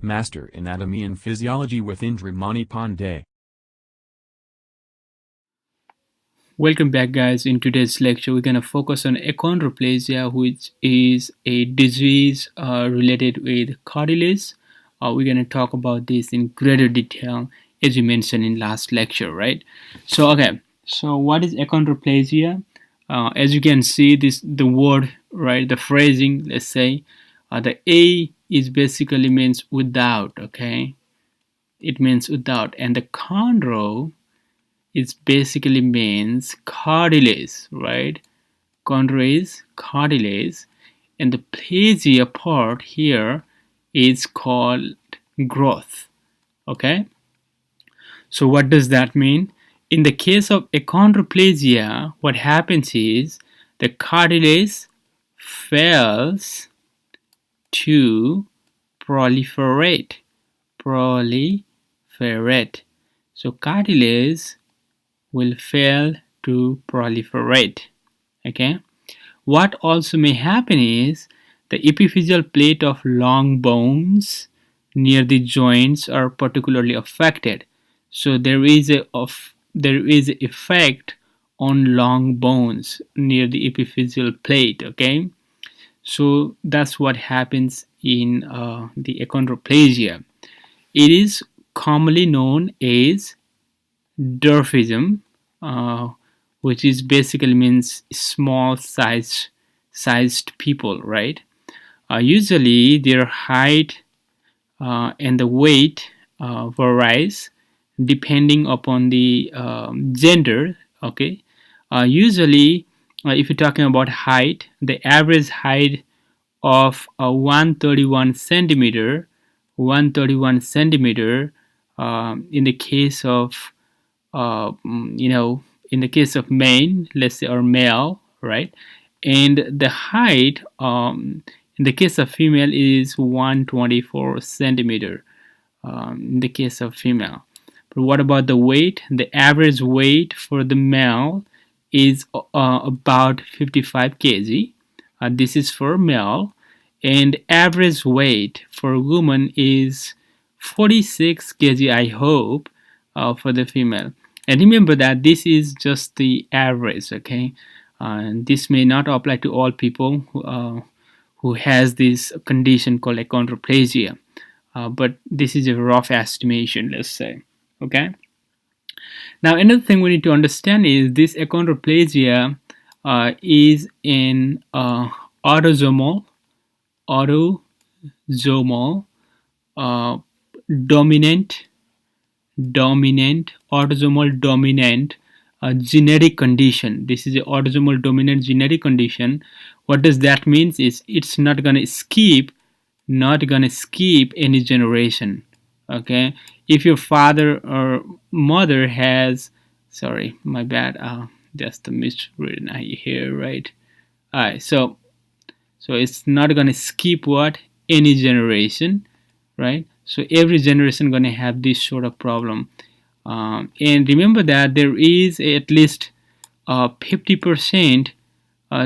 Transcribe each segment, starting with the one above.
Master in Anatomy and Physiology with Indra Mani Pandey. Welcome back, guys. In today's lecture, we're going to focus on achondroplasia, which is a disease related with cartilage. We're going to talk about this in greater detail as we mentioned in last lecture, right? So what is achondroplasia? As you can see, the word, right, the phrasing, let's say, the A is basically means without, okay? It means without, and the chondro it basically means cartilage, right? Chondro is cartilage, and the plasia part here is called growth. Okay, so what does that mean? In the case of achondroplasia, what happens is the cartilage fails to proliferate. So cartilage will fail to proliferate. Okay, what also may happen is the epiphyseal plate of long bones near the joints are particularly affected. So there is effect on long bones near the epiphyseal plate. Okay, so that's what happens in the achondroplasia. It is commonly known as dwarfism, which is basically means small sized people, right? Usually their height and the weight varies depending upon the gender. Okay, usually if you're talking about height, the average height of 131 centimeter in the case of in the case of men, let's say, or male, right? And the height in the case of female is 124 centimeter in the case of female. But what about the weight? The average weight for the male is about 55 kg. This is for male, and average weight for woman is 46 kg, I hope, for the female. And remember that this is just the average, okay? And this may not apply to all people who has this condition called achondroplasia, but this is a rough estimation, let's say, okay? Now, another thing we need to understand is this achondroplasia is an autosomal dominant autosomal dominant genetic condition. This is an autosomal dominant genetic condition. What does that mean? Is it's not gonna skip any generation. Okay, if your father or mother has, sorry, my bad, just a miswritten here, right? All right, so it's not gonna skip any generation, right? So every generation gonna have this sort of problem, and remember that there is at least 50%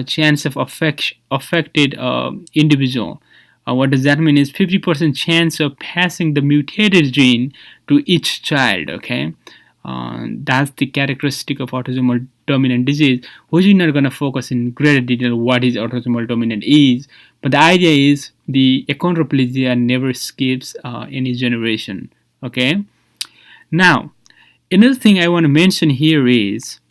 chance of affected individual. What does that mean? Is 50% chance of passing the mutated gene to each child. Okay, that's the characteristic of autosomal dominant disease, which we're not going to focus in greater detail what is autosomal dominant is, but the idea is the achondroplasia never skips any generation. Okay, now another thing I want to mention here is,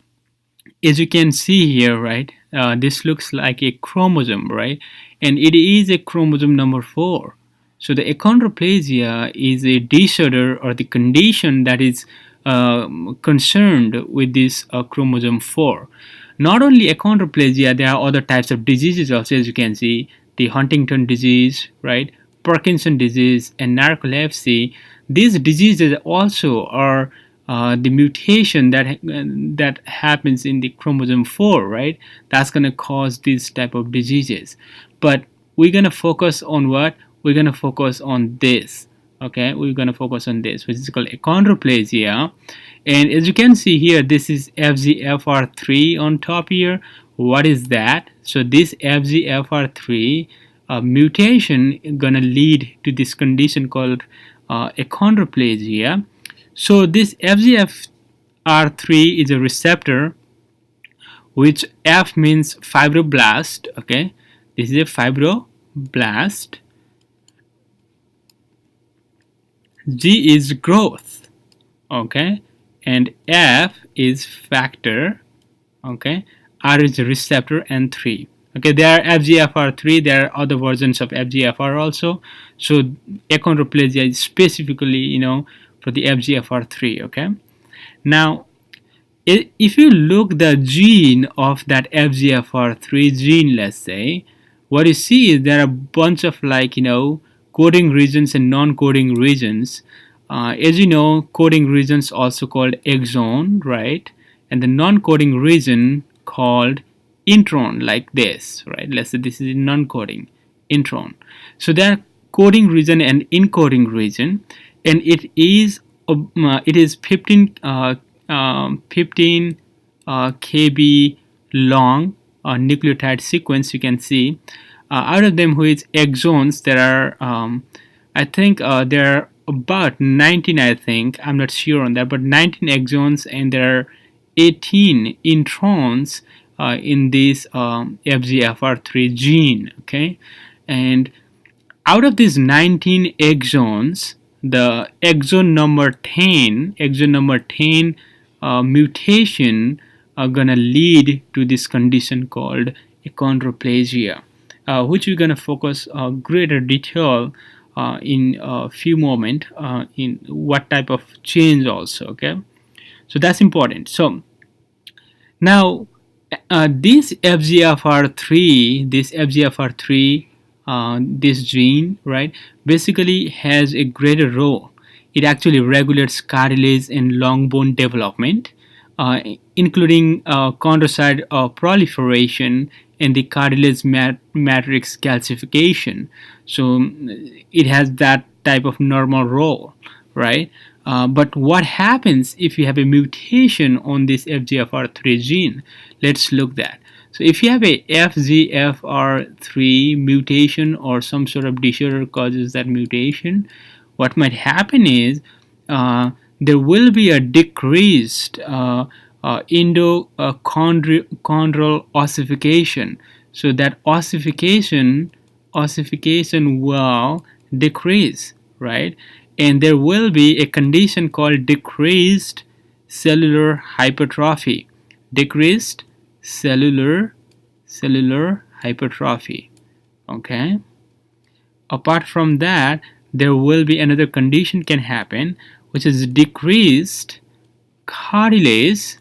as you can see here, right, this looks like a chromosome, right, and it is a chromosome number 4. So the achondroplasia is a disorder or the condition that is concerned with this chromosome 4. Not only achondroplasia, there are other types of diseases also, as you can see, the Huntington disease, right, Parkinson disease, and narcolepsy. These diseases also are the mutation that happens in the chromosome 4, right? That's going to cause these type of diseases. But we're going to focus on what? We're going to focus on this. Okay, we're going to focus on this, which is called achondroplasia. And as you can see here, this is FGFR3 on top here. What is that? So this FGFR3 mutation gonna lead to this condition called achondroplasia. So this FGFR3 is a receptor, which F means fibroblast. Okay, this is a fibroblast. G is growth. Okay, and F is factor. Okay, R is receptor, and 3. Okay, there are FGFR3, there are other versions of FGFR also. So achondroplasia is specifically, for the FGFR3. Okay, now if you look the gene of that FGFR3 gene, let's say, what you see is there are a bunch of coding regions and non-coding regions. As you know, coding regions also called exon, right? And the non-coding region called intron, like this, right? Let's say this is non-coding intron. So there are coding region and encoding region, and it is 15 kb long nucleotide sequence. You can see out of them, which exons, there are I think there are about 19, I think, I'm not sure on that, but 19 exons, and there are 18 introns in this FGFR3 gene. Okay, and out of these 19 exons, the exon number 10 mutation are gonna lead to this condition called achondroplasia, which we're gonna focus greater detail in a few moments in what type of change also. Okay, so that's important. So now this FGFR3, this gene, right, basically has a greater role. It actually regulates cartilage and long bone development, including chondrocyte proliferation and the cartilage matrix calcification. So it has that type of normal role, right? But what happens if you have a mutation on this FGFR3 gene? Let's look at that. So if you have a FGFR3 mutation or some sort of disorder causes that mutation, what might happen is there will be a decreased endochondral ossification. So that ossification will decrease, right? And there will be a condition called decreased cellular hypertrophy. Decreased cellular hypertrophy. Okay. Apart from that, there will be another condition can happen, which is decreased cartilage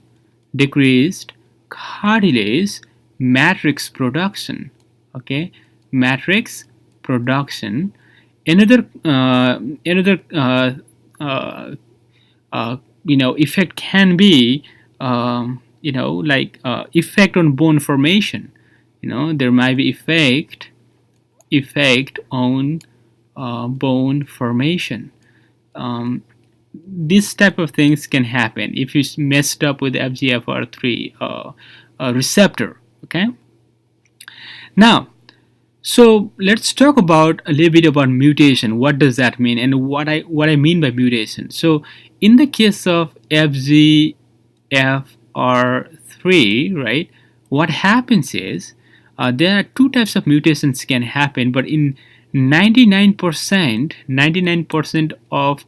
matrix production. Okay, matrix production. Another effect can be effect on bone formation. There might be effect on bone formation. This type of things can happen if you messed up with FGFR3 receptor. Okay. Now, so let's talk about a little bit about mutation. What does that mean, and what I mean by mutation? So in the case of FGFR3, right, what happens is there are two types of mutations can happen, but in 99% of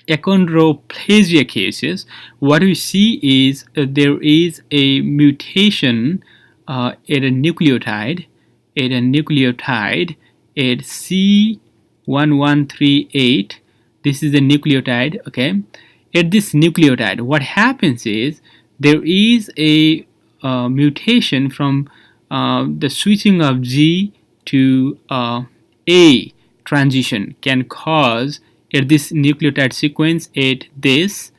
achondroplasia cases, what we see is there is a mutation at a nucleotide at C1138. This is the nucleotide. Okay, at this nucleotide, what happens is there is a mutation from the switching of G to A transition can cause at this nucleotide sequence at this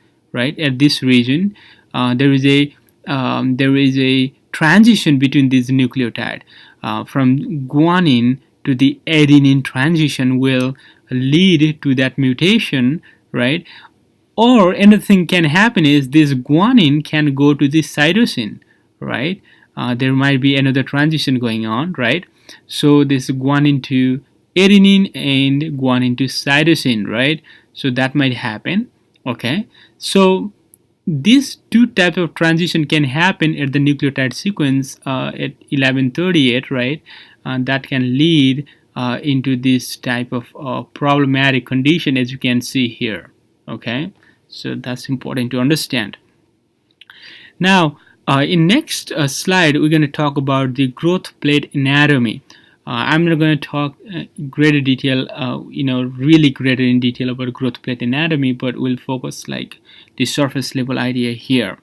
region there is a transition between this nucleotide from guanine to the adenine transition will lead to that mutation, right? Or another thing can happen is this guanine can go to this cytosine, right? there might be another transition going on, right? So this guanine to adenine and guanine to cytosine, right? So that might happen. Okay, so these two types of transition can happen at the nucleotide sequence at 1138, right? That can lead into this type of problematic condition, as you can see here. Okay, so that's important to understand. Now, in next slide, we're going to talk about the growth plate anatomy. I'm not going to talk greater detail, really greater in detail about growth plate anatomy, but we'll focus like the surface level idea here.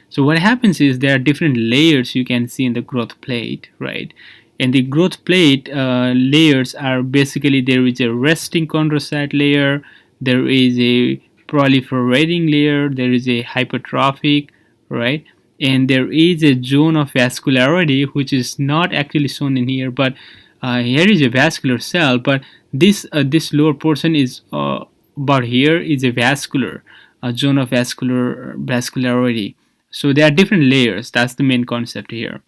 So what happens is there are different layers you can see in the growth plate, right? And the growth plate layers are basically, there is a resting chondrocyte layer, there is a proliferating layer, there is a hypertrophic, right? And there is a zone of vascularity, which is not actually shown in here, but here is a vascular cell, but this lower portion is about here is a vascular zone of vascularity. So there are different layers. That's the main concept here.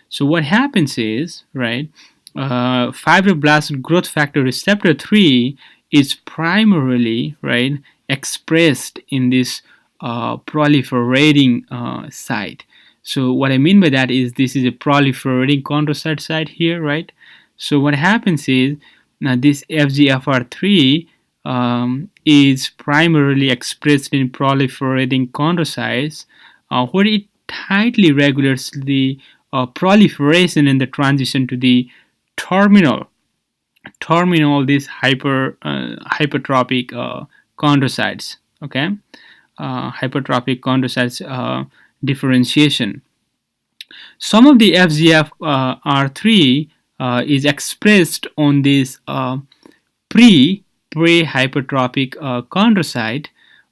So what happens is, right, fibroblast growth factor receptor 3 is primarily, right, expressed in this proliferating site. So what I mean by that is this is a proliferating chondrocyte site here, right? So what happens is now this FGFR3 is primarily expressed in proliferating chondrocytes, where it tightly regulates the proliferation and the transition to the terminal these hypertrophic chondrocytes. Okay, hypertrophic chondrocytes differentiation. Some of the FGFR3 is expressed on this pre-hypertrophic chondrocyte,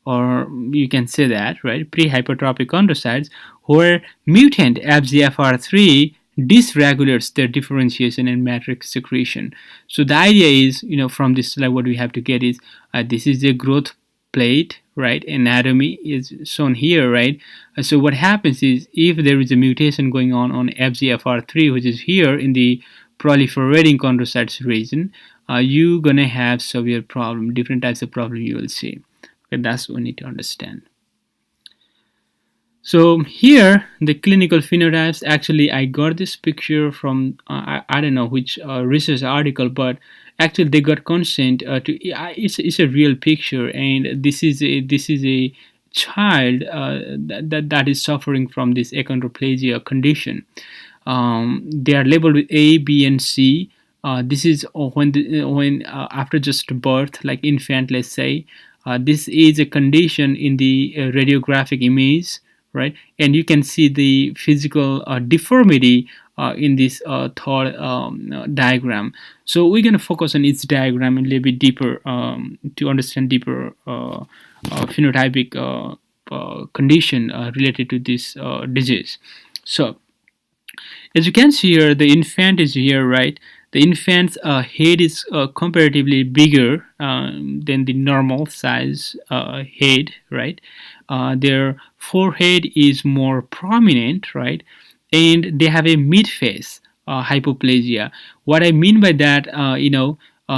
or you can say that, right, pre-hypertrophic chondrocytes, where mutant FGFR3 dysregulates their differentiation and matrix secretion. So the idea is, from this slide, what we have to get is this is a growth plate, right? Anatomy is shown here, right? So what happens is if there is a mutation going on FGFR3, which is here in the proliferating chondrocytes region, you're gonna have severe problem, different types of problem you will see. Okay, that's what we need to understand. So here, the clinical phenotypes, actually I got this picture from, I don't know which research article, but actually they got consent to, it's a real picture, and this is a child that is suffering from this achondroplasia condition. They are labeled with A, B, and C. This is when after just birth, like infant, let's say. This is a condition in the radiographic image, right? And you can see the physical deformity in this third diagram. So we're going to focus on each diagram a little bit deeper to understand deeper phenotypic condition related to this disease. So as you can see here, the infant is here, right? The infant's head is comparatively bigger than the normal size head, right? Their forehead is more prominent, right? And they have a mid-face hypoplasia. What I mean by that,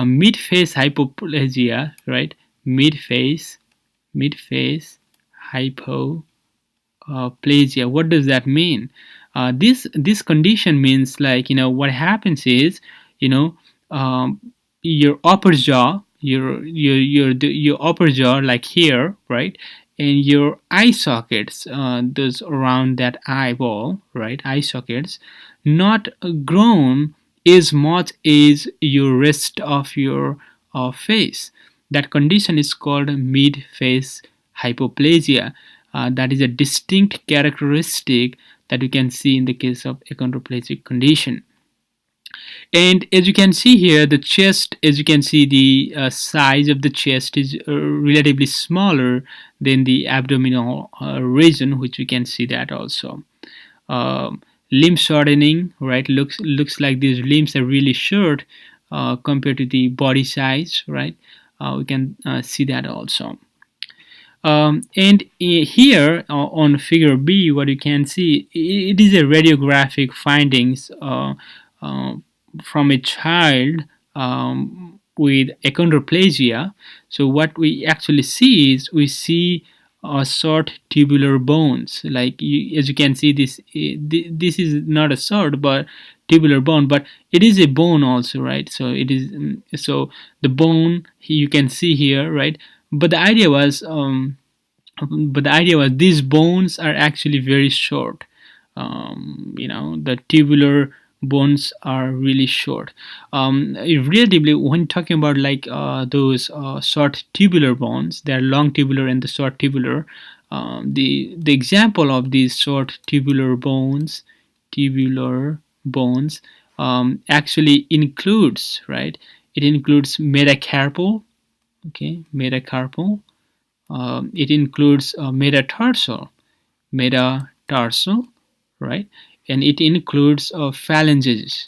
mid-face hypoplasia, right? Mid-face hypoplasia. What does that mean? This condition means, like, what happens is, your upper jaw, your upper jaw, like here, right, and your eye sockets, those around that eyeball, right, eye sockets, not grown as much as your rest of your face. That condition is called mid-face hypoplasia. That is a distinct characteristic that you can see in the case of achondroplasic condition. And as you can see here, the chest, as you can see, the size of the chest is relatively smaller than the abdominal region, which we can see that also. Limb shortening, right? Looks like these limbs are really short compared to the body size, right? We can see that also. And here on figure B, what you can see, it is a radiographic findings uh, from a child with achondroplasia. So what we actually see is we see short tubular bones. Like as you can see, this is not a short but tubular bone, but it is a bone also, right? So it is so the bone you can see here, right? But the idea was these bones are actually very short. The tubular bones are really short. Relatively, when talking about like those short tubular bones, they are long tubular and the short tubular. The example of these short tubular bones actually includes, right? It includes metacarpal, okay, metacarpal. It includes metatarsal, right? And it includes phalanges.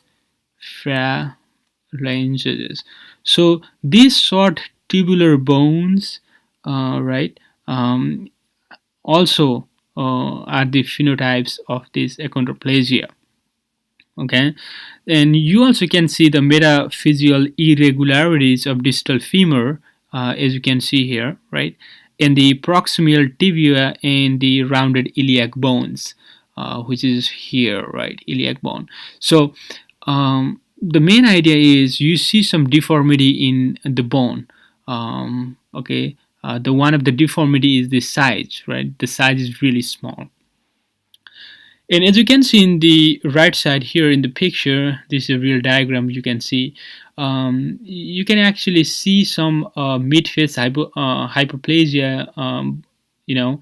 So these short tubular bones, right, also are the phenotypes of this achondroplasia. Okay, and you also can see the metaphysical irregularities of distal femur, as you can see here, right, and the proximal tibia and the rounded iliac bones, which is here, right, iliac bone. So the main idea is you see some deformity in the bone. Okay, the one of the deformity is the size, right? The size is really small. And as you can see in the right side here in the picture, this is a real diagram you can see. You can actually see some mid-face hyperplasia, you know,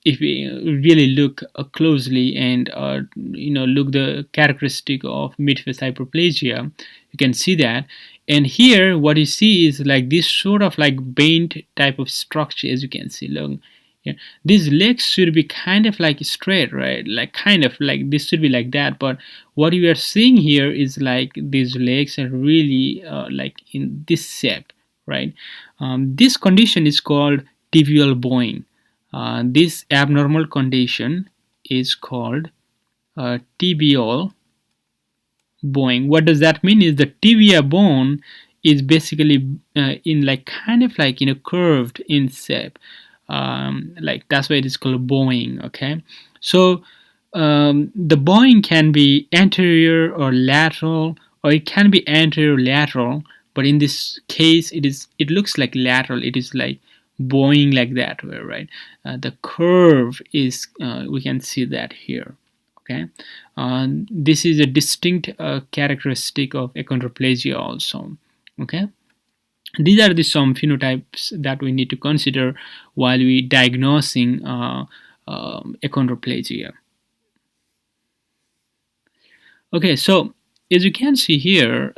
if we really look closely and, look the characteristic of mid-face hyperplasia, you can see that. And here what you see is like this sort of like bent type of structure, as you can see. Look, yeah, these legs should be kind of like straight, right? Like kind of like this should be like that, but what you are seeing here is like these legs are really like in this shape, right? This condition is called tibial bowing. This abnormal condition is called tibial bowing. What does that mean? Is the tibia bone is basically in like kind of like curved in shape. Like that's why it is called bowing. Okay, so the bowing can be anterior or lateral, or it can be anterior lateral. But in this case, it looks like lateral. It is like bowing like that way, right? The curve is we can see that here. Okay, this is a distinct characteristic of achondroplasia also. Okay, these are the some phenotypes that we need to consider while we diagnosing achondroplasia. Okay, so as you can see here,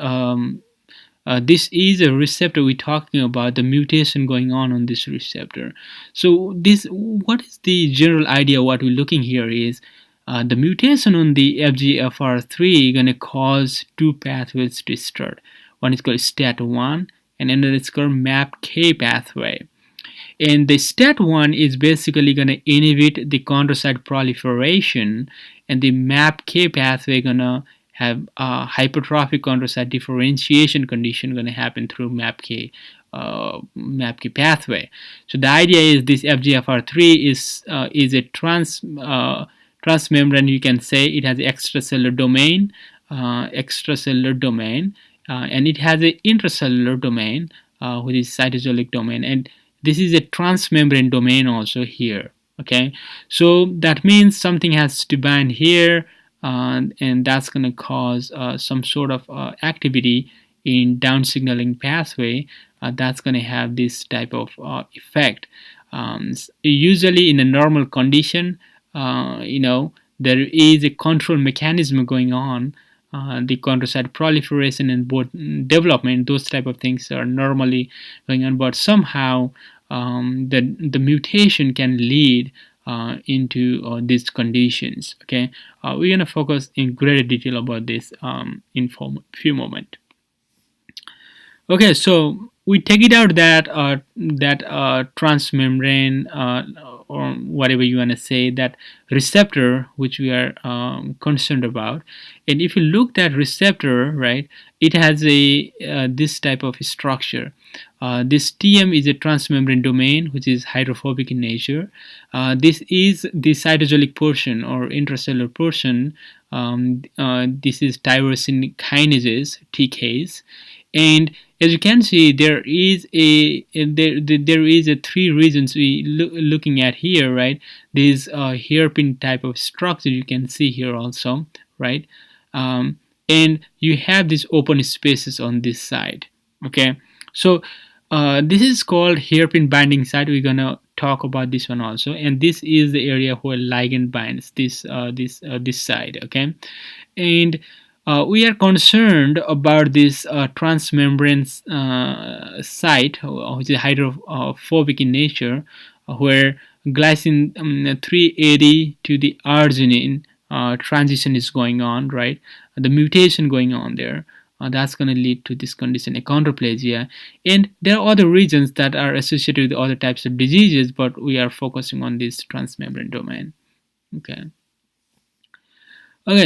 this is a receptor we're talking about, the mutation going on this receptor. So what is the general idea? What we're looking here is the mutation on the FGFR3 going to cause two pathways to start. One is called STAT1 and another is called MAPK pathway. And the STAT1 is basically going to inhibit the chondrocyte proliferation, and the MAPK pathway going to have a hypertrophic chondrocyte differentiation condition going to happen through MAPK pathway. So the idea is this FGFR3 is a transmembrane. You can say it has extracellular domain, and it has an intracellular domain, which is cytosolic domain, and this is a transmembrane domain also here. Okay, so that means something has to bind here, and that's going to cause some sort of activity in down signaling pathway that's going to have this type of effect. Usually in a normal condition, there is a control mechanism going on. The chondrocyte proliferation and development, those type of things are normally going on, but somehow the mutation can lead into these conditions. Okay, we're going to focus in greater detail about this in few moments. Okay, so we take it out that transmembrane, or whatever you want to say, that receptor which we are concerned about. And if you look at receptor, right, it has a this type of structure. This TM is a transmembrane domain which is hydrophobic in nature. This is the cytosolic portion or intracellular portion. This is tyrosine kinases, TKs. And as you can see, there is a three regions we looking at here, right? This hairpin type of structure you can see here also, right? And you have these open spaces on this side. Okay, so this is called hairpin binding site. We're gonna talk about this one also, and this is the area where ligand binds this side. Okay, and we are concerned about this transmembrane site, which is hydrophobic in nature, where glycine 380 to the arginine transition is going on, right? The mutation going on there. That's going to lead to this condition, achondroplasia. And there are other regions that are associated with other types of diseases, but we are focusing on this transmembrane domain. Okay,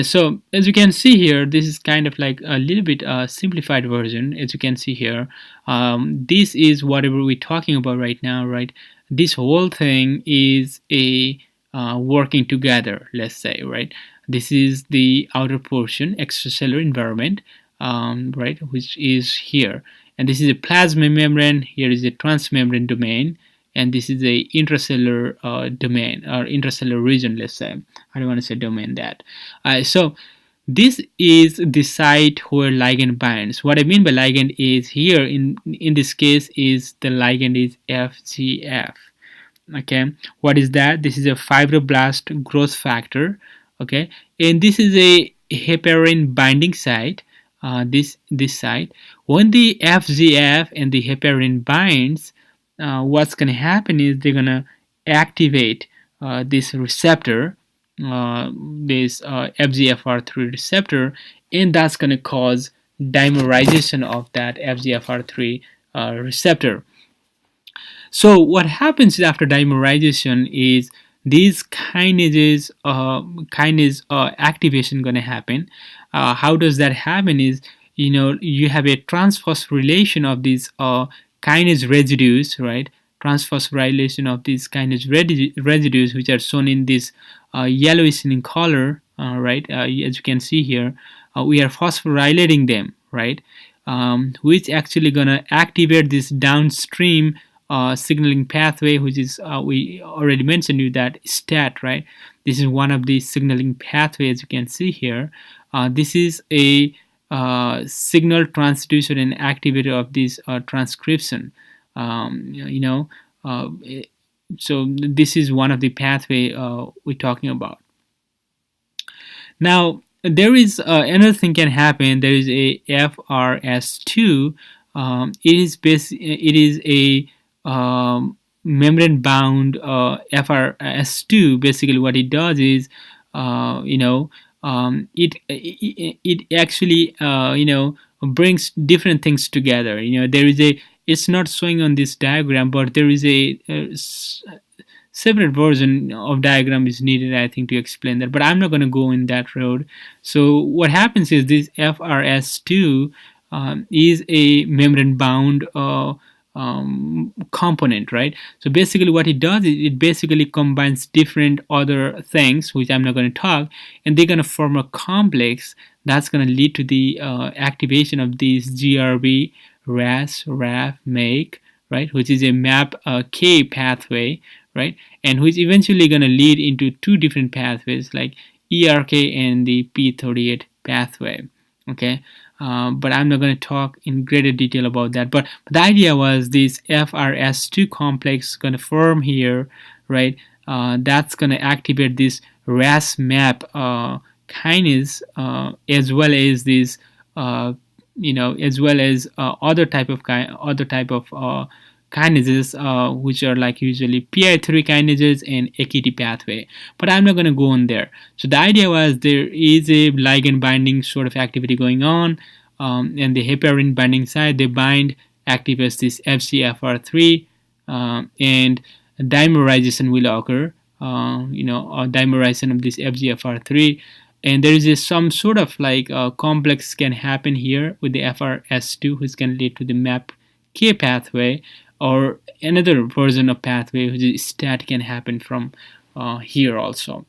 so as you can see here, this is kind of like a little bit simplified version. As you can see here, this is whatever we're talking about right now, right? This whole thing is a working together, let's say, right? This is the outer portion, extracellular environment, right, which is here. And this is a plasma membrane. Here is a transmembrane domain. And this is a intracellular domain or intracellular region, let's say. I don't want to say domain that. So this is the site where ligand binds. What I mean by ligand is here in this case is the ligand is FGF. Okay, what is that? This is a fibroblast growth factor. Okay, and this is a heparin binding site. This site. When the FGF and the heparin binds, what's going to happen is they're going to activate this receptor, this FGFR3 receptor, and that's going to cause dimerization of that FGFR3 receptor. So what happens after dimerization is these kinase activation going to happen. How does that happen is, you have a transphosphorylation of these kinase residues, right? Transphosphorylation of these kinase residues, which are shown in this yellowish in color, right? As you can see here, we are phosphorylating them, right? Which actually gonna activate this downstream signaling pathway, which is we already mentioned you that STAT, right? This is one of the signaling pathways you can see here. This is a signal transducer and activator of this transcription. So this is one of the pathway we're talking about. Now there is another thing can happen. There is a FRS2. It is a membrane bound FRS2. Basically, what it does is, it actually brings different things together. There is a, it's not showing on this diagram, but there is a separate version of diagram is needed, I think, to explain that, but I'm not going to go in that road. So what happens is this FRS2 is a membrane bound component, right? So basically what it does is it basically combines different other things, which I'm not going to talk, and they're going to form a complex that's going to lead to the activation of these GRB, RAS, RAF, MAKE, right, which is a MAP-K pathway, right, and which eventually going to lead into two different pathways like ERK and the P38 pathway. Okay, but I'm not going to talk in greater detail about that. But the idea was this FRS2 complex going to form here, right? That's going to activate this RAS MAP kinase, as well as this, as well as other type of kinases, which are like usually PI3 kinases and AKT pathway. But I'm not going to go on there. So the idea was there is a ligand binding sort of activity going on, and the heparin binding site, they bind activates this FGFR3, and dimerization will occur. Dimerization of this FGFR3, and there is some sort of like complex can happen here with the FRS2, which can lead to the MAPK pathway, or another version of pathway which is STAT can happen from here also.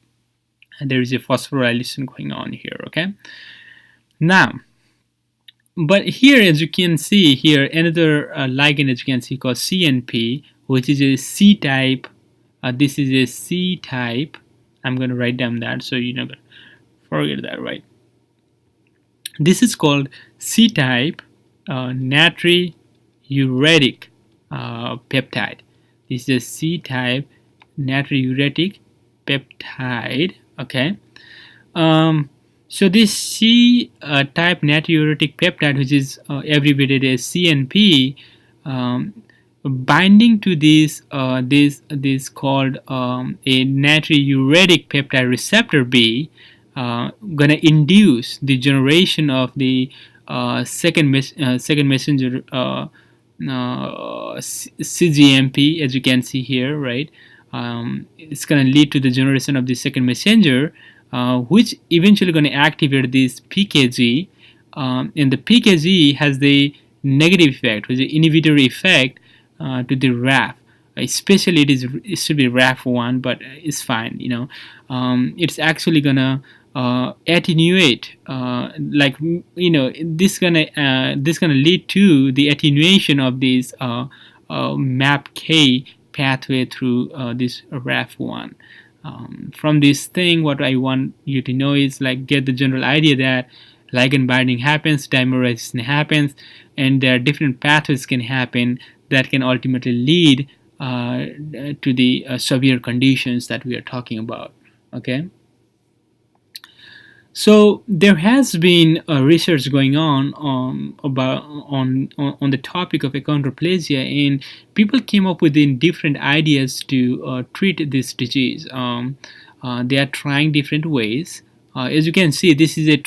And there is a phosphorylation going on here. Okay, now, but here, as you can see here, another ligand, as you can see, called CNP, which is a C type. This is a C type. I'm going to write down that so you're not going to forget that, right? This is called C type natriuretic peptide. This is a C type natriuretic peptide. Okay. So this C type natriuretic peptide, which is abbreviated as CNP, binding to this called a natriuretic peptide receptor B, gonna induce the generation of the second messenger CGMP, as you can see here, right? It's gonna lead to the generation of the second messenger, which eventually going to activate this PKG, and the PKG has the negative effect, which is the inhibitory effect to the RAF. Especially it should be RAF1, but it's fine. It's actually gonna attenuate, this gonna lead to the attenuation of this MAPK pathway through this RAF1. From this thing, what I want you to know is like get the general idea that ligand binding happens, dimerization happens, and there are different pathways can happen that can ultimately lead to the severe conditions that we are talking about. Okay. So there has been research going on the topic of achondroplasia, and people came up with different ideas to treat this disease. They are trying different ways. As you can see, this is a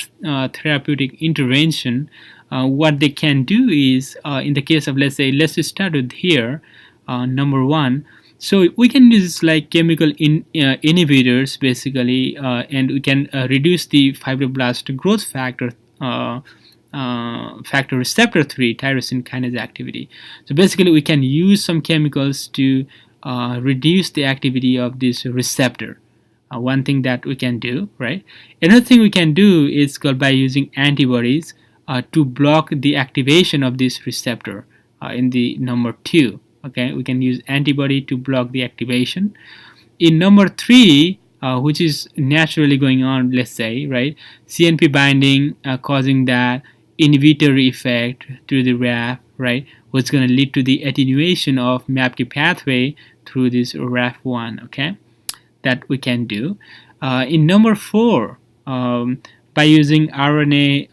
therapeutic intervention. What they can do is, in the case of, let's start with here, number one. So we can use like chemical inhibitors basically, and we can reduce the fibroblast growth factor receptor 3 tyrosine kinase activity. So basically we can use some chemicals to reduce the activity of this receptor. One thing that we can do, right? Another thing we can do is called by using antibodies to block the activation of this receptor in the number 2. Okay, we can use antibody to block the activation. In number 3, which is naturally going on, let's say, right, CNP binding causing that inhibitory effect to the RAF, right, what's going to lead to the attenuation of MAPK pathway through this RAF1. Okay, that we can do. In number 4, by using RNA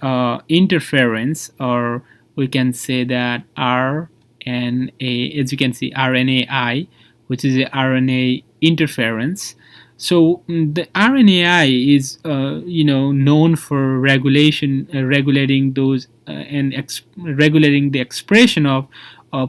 interference, or we can say that RNA, as you can see, RNAi, which is a RNA interference. So the RNAi is, known for regulating those and regulating the expression of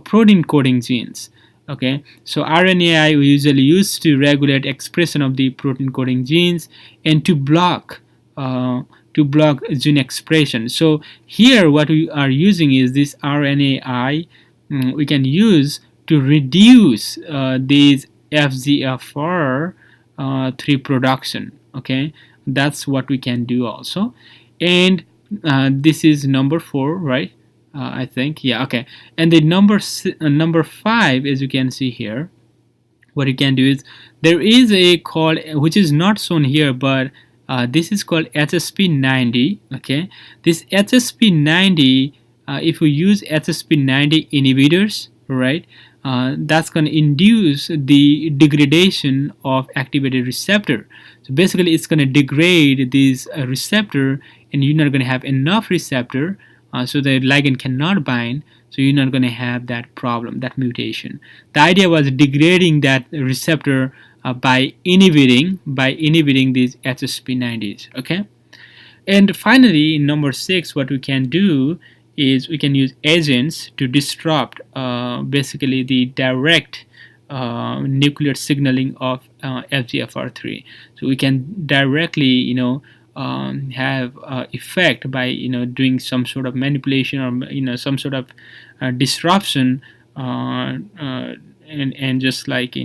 protein coding genes. Okay, so RNAi we usually use to regulate expression of the protein coding genes and to block gene expression. So here what we are using is this RNAi. We can use to reduce these FGFR3 production. Okay, that's what we can do also. And this is number 4, right? I think, yeah, okay. And the number 5, as you can see here, what you can do is there is a called, which is not shown here, but this is called HSP90. Okay, this HSP90, if we use HSP90 inhibitors, right, that's going to induce the degradation of activated receptor. So basically it's going to degrade this receptor, and you're not going to have enough receptor, so the ligand cannot bind, so you're not going to have that problem, that mutation. The idea was degrading that receptor by inhibiting these HSP90s. Okay, and finally, in number 6, what we can do is we can use agents to disrupt basically the direct nuclear signaling of FGFR3. So we can directly, have effect by doing some sort of manipulation or some sort of disruption, and just like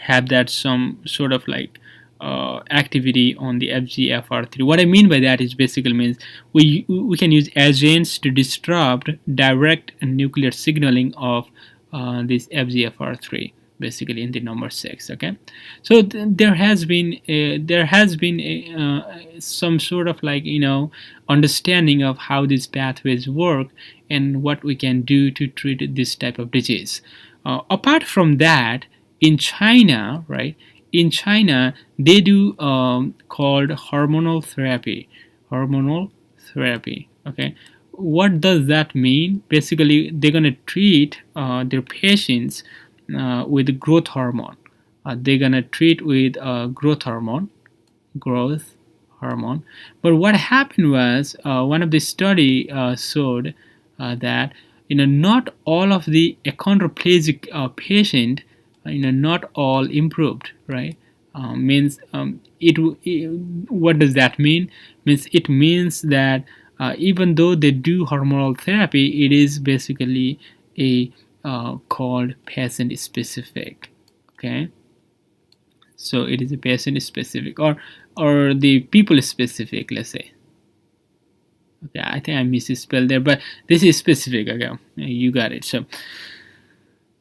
have that some sort of like activity on the FGFR3. What I mean by that is basically means we can use agents to disrupt direct nuclear signaling of this FGFR3, basically in the number 6. Okay, so there has been some sort of like understanding of how these pathways work and what we can do to treat this type of disease. Apart from that, in China, right? In China, they do called hormonal therapy. Hormonal therapy. Okay, what does that mean? Basically, they're gonna treat their patients with growth hormone. They're gonna treat with growth hormone. But what happened was one of the study showed that not all of the achondroplasic patient, not all improved, right? Means what does that mean? Means it means that even though they do hormonal therapy, it is basically a called patient specific. Okay, so it is a patient specific or the people specific, let's say. Okay, I think I misspelled there, but this is specific. Okay, you got it. So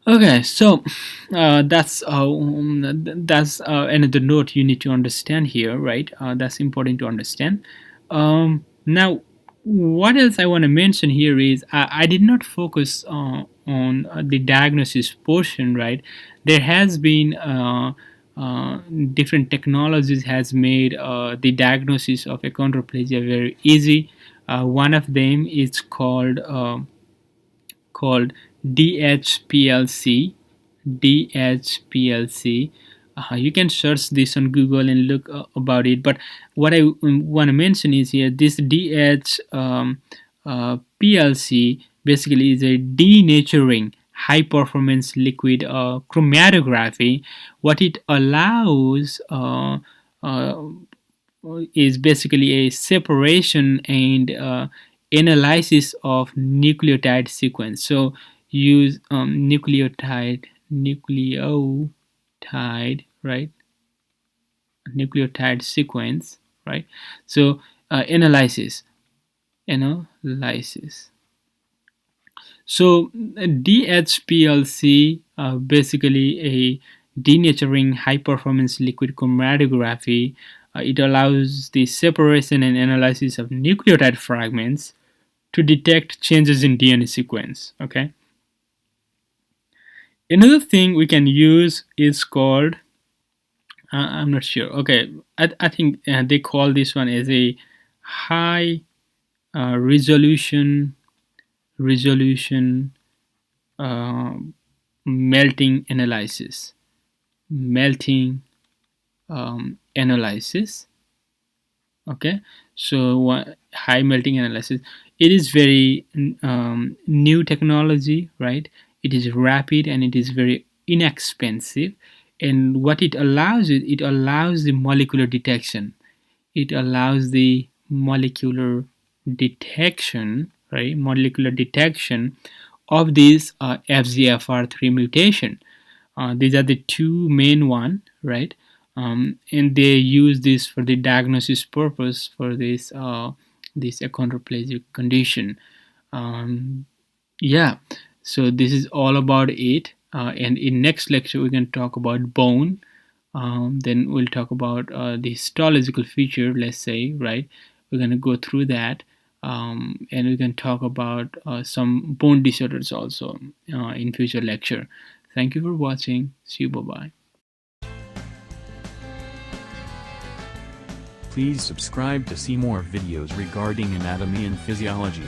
okay, so that's another note you need to understand here, right? That's important to understand. Now, what else I want to mention here is I did not focus on the diagnosis portion, right? There has been different technologies has made the diagnosis of achondroplasia very easy. One of them is called DHPLC. DHPLC. You can search this on Google and look about it. But what I want to mention is here this DHPLC basically is a denaturing high performance liquid chromatography. What it allows is basically a separation and analysis of nucleotide sequence. So use nucleotide, right? Nucleotide sequence, right? So analysis. So DHPLC basically a denaturing high performance liquid chromatography. It allows the separation and analysis of nucleotide fragments to detect changes in DNA sequence. Okay. Another thing we can use is called I'm not sure. Okay, I think they call this one as a high resolution melting analysis. Okay, so high melting analysis. It is very new technology, right? It is rapid and it is very inexpensive. And what it allows is it allows the molecular detection. It allows the molecular detection, right? Molecular detection of this FGFR3 mutation. These are the two main one, right? And they use this for the diagnosis purpose for this this achondroplasia condition. Yeah, so this is all about it. And in next lecture we can talk about bone. Then we'll talk about the histological feature, let's say, right? We're going to go through that. And we can talk about some bone disorders also in future lecture. Thank you for watching. See you. Bye-bye. Please subscribe to see more videos regarding anatomy and physiology.